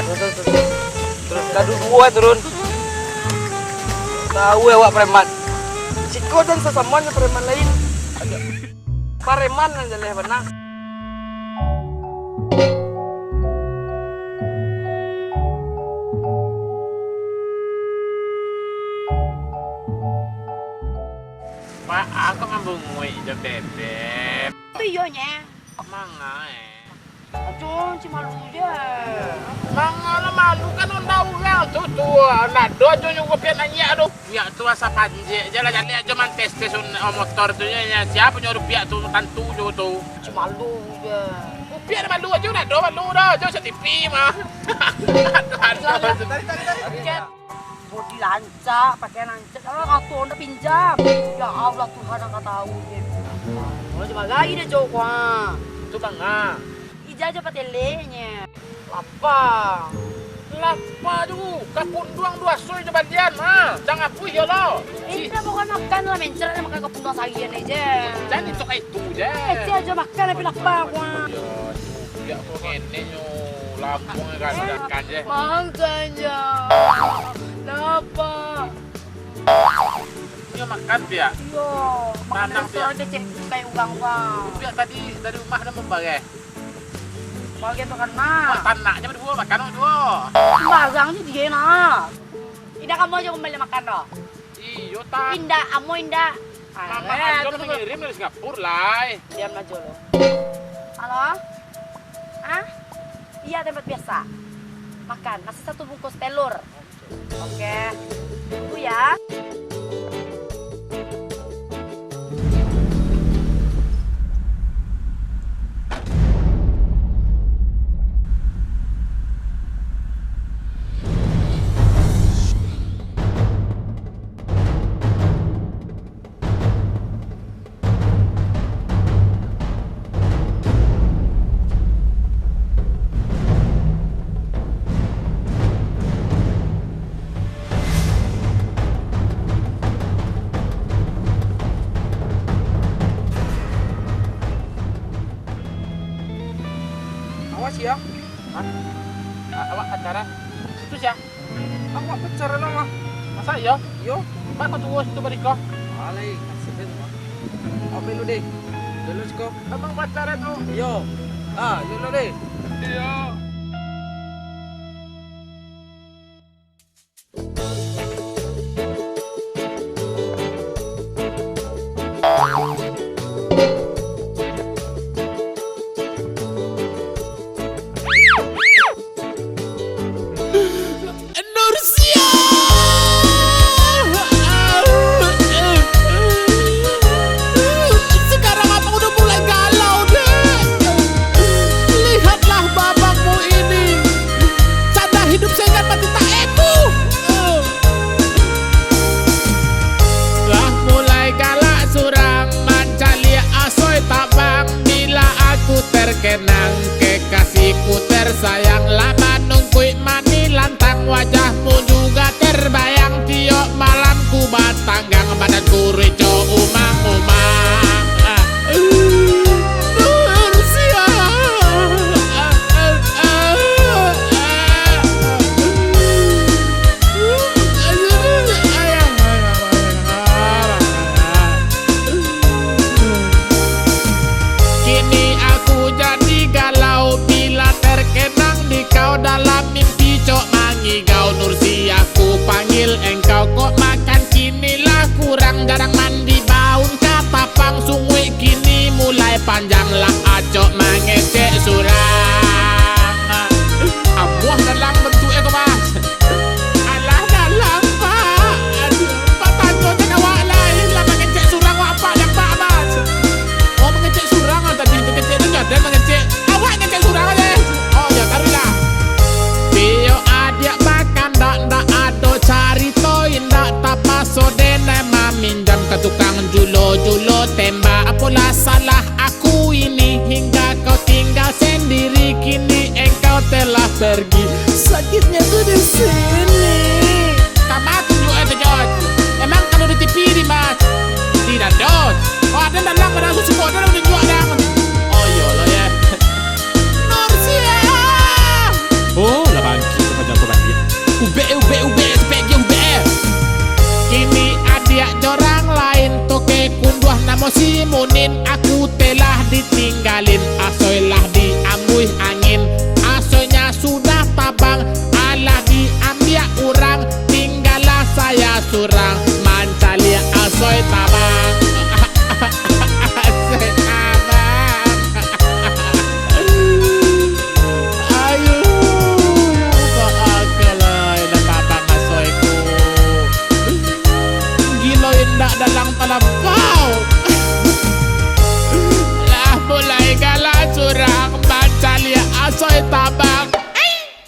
Terus gaduh dua turun. Tahu ya wak preman. Ciko dan sesamuan preman lain. Ada preman aja leh benar. Pak, aku ngambungui ide bebek. Piyonya. Manga Aduh, cuma malu aja. Manga lo malu kan undang-undang tuh. Nah, dojo juga pian nanya aduh. Pihak tuh asa panji. Jalan-jalan aja man tes motor tuh nya. Siapa nyuruh pihak tuh tantu tuh. Cuma malu aja. Pihak malu aja udah do malu dah. Jauh setipi mah. Tarik. Bodi lancak, pakai lancak. Kalau kartu udah pinjam. Ya Allah Tuhan yang tahu dia. Oh, cuma gaya deh cowok. Itu bangga. Ija aja patelenya. Apa? Lapa dulu. Kapun duang dua soy di bagian mah. Jangan puih ya lo. Ini bukan makan lah mencer, makan kepuntung sagian aja. Jangan itu kayak itu je. Aja makan tapi lapa gua. Ya kok ini nyo lampung kan je. Makanya. Lapa. Nyo makan dia. Yo, makan Tanang dia. dia cek kayak ugang-ugang. Dia tadi dari rumah ada membagai. Bagian tuh Wah, karena tanaknya berdua makan dua. barangnya dia nak. Indah kamu aja kembali makan loh. Iyo tak. Indah, kamu indah. Mama aja lu mengirim dari Singapura lah. Diam aja lo. Halo? Ah? Iya tempat biasa. Makan, nasi satu bungkus telur. Oke. Tunggu ya. Awas ya. Hah? Awak acara situ ya? Awak pacaran mah. Masa ya? Yo. Pak kau tunggu situ balik kau. Alay, kasih mah. Apa lu deh? Dulu kau. Abang pacaran tuh. Yo. Dulu deh. Iya. Sekarang abang udah mulai galau deh. Lihatlah babakmu ini. Canda hidup sehingga mati tak emu. Lah mulai galak surang mancali asoy tabang. Bila aku terkenang kekasihku tersayang. Lama nungguin mani lantang wajahmu juga terbayang. Tiok malam ku batanggang badanku rico umang-umang. Kini aku jadi galau bila terkenang di kau dalam mimpi cok mangigau. Nursi aku panggil engkau kok makan kinilah kurang jarang mandi baun katapang sungwe kini mulai panjang lah acok mangecek surang. Amuah dalam bentuk eko mas. Alah dalam pak. Pak tanjo dan awak lain lah mangecek surang wak apa yang pak mas. Oh mengecek surang tadi mengecek dengar dan mengecek awak ngecek surang aja. Oh ya taruhlah. Bio adik makan ndak ado carito indak tapaso dene minjam ke tukang julo tembak. Apalah salah aku ini hingga kau tinggal sendiri kini engkau telah pergi. Sakitnya tuh di sini. Kamu tunjuk aja Jod. Emang kalau di TV di mas tidak Jod. Oh ada dalam pada aku suka ada udah jual dang. Oh iya lo ya. Nursia. Oh lah bangki.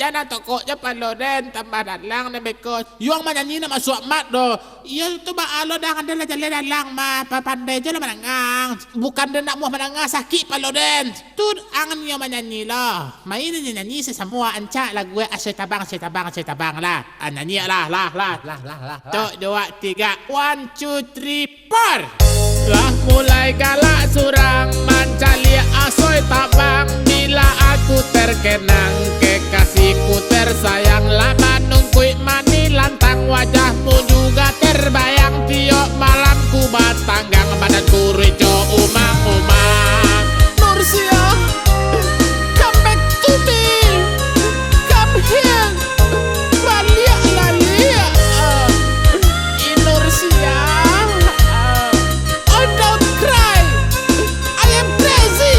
jana tokoknya paloden tambah dalang na bekos. Yung manyanyi na masuk mat do. Iya tu ba alo dah ada lah jalan dalang mah pandai je lah menangang. Bukan dia nak muah menangang sakit paloden. Tu angan yang manyanyi lah. Main ni nyanyi sesemua ancak lagu asyik tabang lah. Nyanyi lah. Tok 2 3 1 2 3 4. Lah mulai galak surang mencari asoy tabang. Bila aku terkenang kekasihku tersayang, lama nungguin mani lantang, wajahmu juga terbayang. Tiap malam ku batanggang, badanku rico umang-umang. Nursia, come back to me, come here, lalia. Nursia, oh don't cry, I am crazy.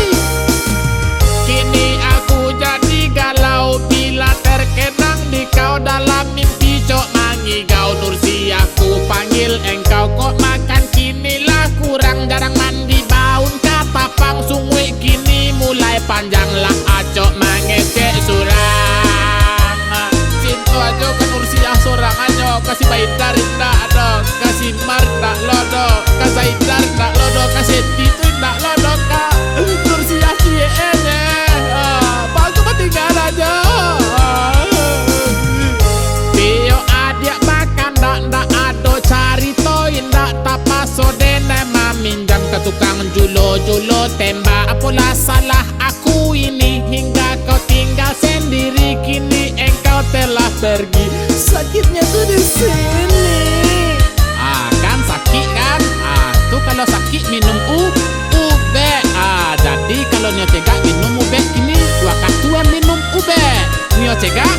Kini aku jadi galau bila terkenang di kau dalam mimpi cok mangigau. Nursi aku panggil engkau kok makan kinilah kurang, jarang mandi baun katapang sungwe kini mulai panjang lah acok mangecek surang. Cintu aja kan Nursi yang sorang aja kasih baidar indah dong, kasih marta lodo, kasih idar tak lodo, kasih itu indah lodo kak. Nursi asyiknya bagus tinggal aja. Bio adik makan ndak ado cari toin ndak tapaso dene maminjam ke tukang julo tembak. Apalah salah aku ini hingga kau tinggal sendiri, kini engkau telah pergi. Sakitnya tuh di sini. Kan sakit kan? Tuh kalau sakit minum ube. Jadi kalau nio cegak minum ube kini 2 kartuan minum ube. Nio cegak?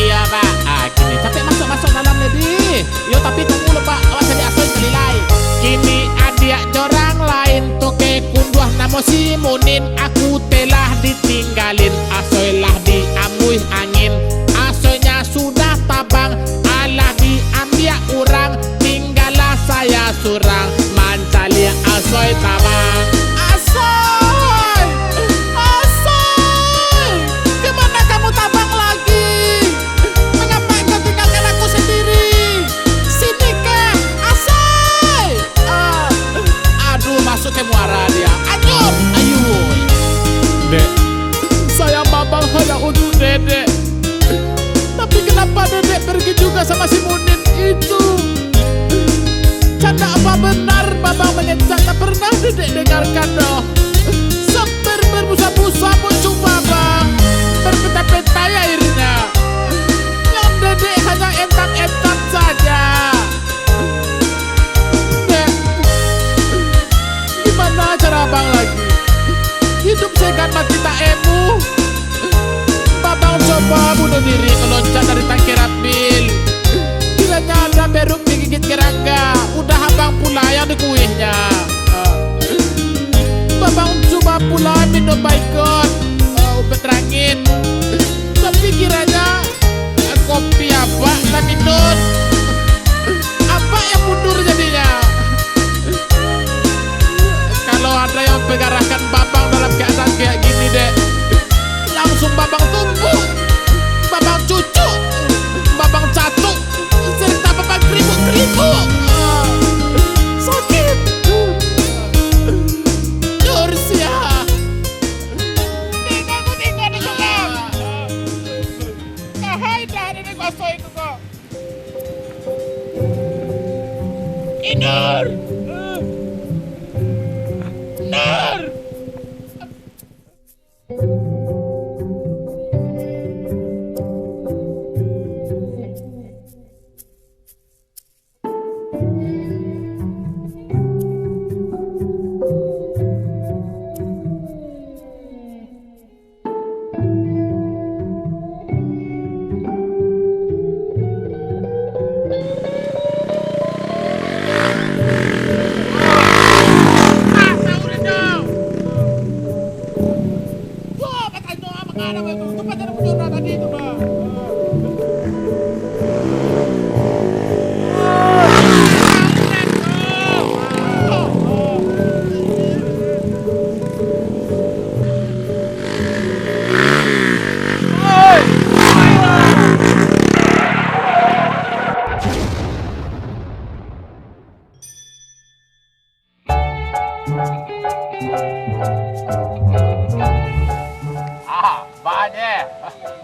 Iya pak. Kini capek masuk dalam ledi. Yo tapi tunggu lo pak, awas jadi asoy sekali lain. Kini adik jorang lain toke kunduah namo si Munin. Aku telah ditinggalin, asoy lah diamui angin. Asoynya sudah tabang, alah diambil orang. Tinggallah saya surang, mancali asoy tabang. Asoy, kemana kamu tabang lagi? Mengapa engkau tinggalkan aku sendiri? Sini ke Asoy. Aduh masuk ke muara dia. Ayo. Dek, saya babang hanya untuk dedek. Tapi kenapa dedek pergi juga sama si Munin itu? Canda apa benar babang menyecat, tak pernah dedek dengarkan doh. Sampai berbusa-busa muncul babang, berpeta-peta airnya. Yang dedek hanya entak-entak saja. Dek, gimana cara abang lagi? Hidup segan mati tak emu. Babang coba bunuh diri meloncat dari tangki rapil. Kiranya ada beruk digigit kerangga, udah abang pula yang dikuihnya. Babang coba pula minum baikon, obat rangit. Tapi kiranya kopi apa lah minum. Apa yang mundur jadinya? Kalau ada yang pengarahkan babang dalam keadaan kayak gini dek, langsung babang tumbuh, babang cucu, babang catuk, serta babang kribu-kribu. Sakit. Nursia. Tinggal di dalam. Kahai dah ini kosong itu kok. Inur. Nur.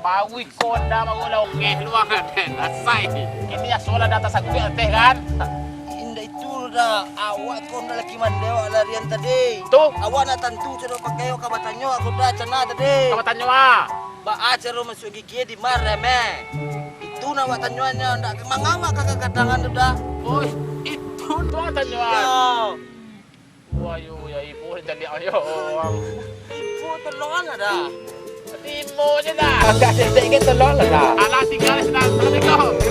Bawi konda magula oke luangan asai. Kini ya sola data sagel teh kan. Indah itu dah awak kau dah laki mandewa larian tadi. Tuh, Awak nak tentu cero pakai yo kabatanyo aku dah cana tadi. kamu tanya ah. Ba cero masuk gigi di mare me. Itu nak awak tanyoannya ndak mangama kakak kadangan dah. Oh, itu tuh tanya ah. Yo. Wah, yo ya ibu jadi ayo. Ibu tolongan ada. Timo je dah. Agak sedikit tolong lah dah. Alah tinggal sedang. Assalamualaikum.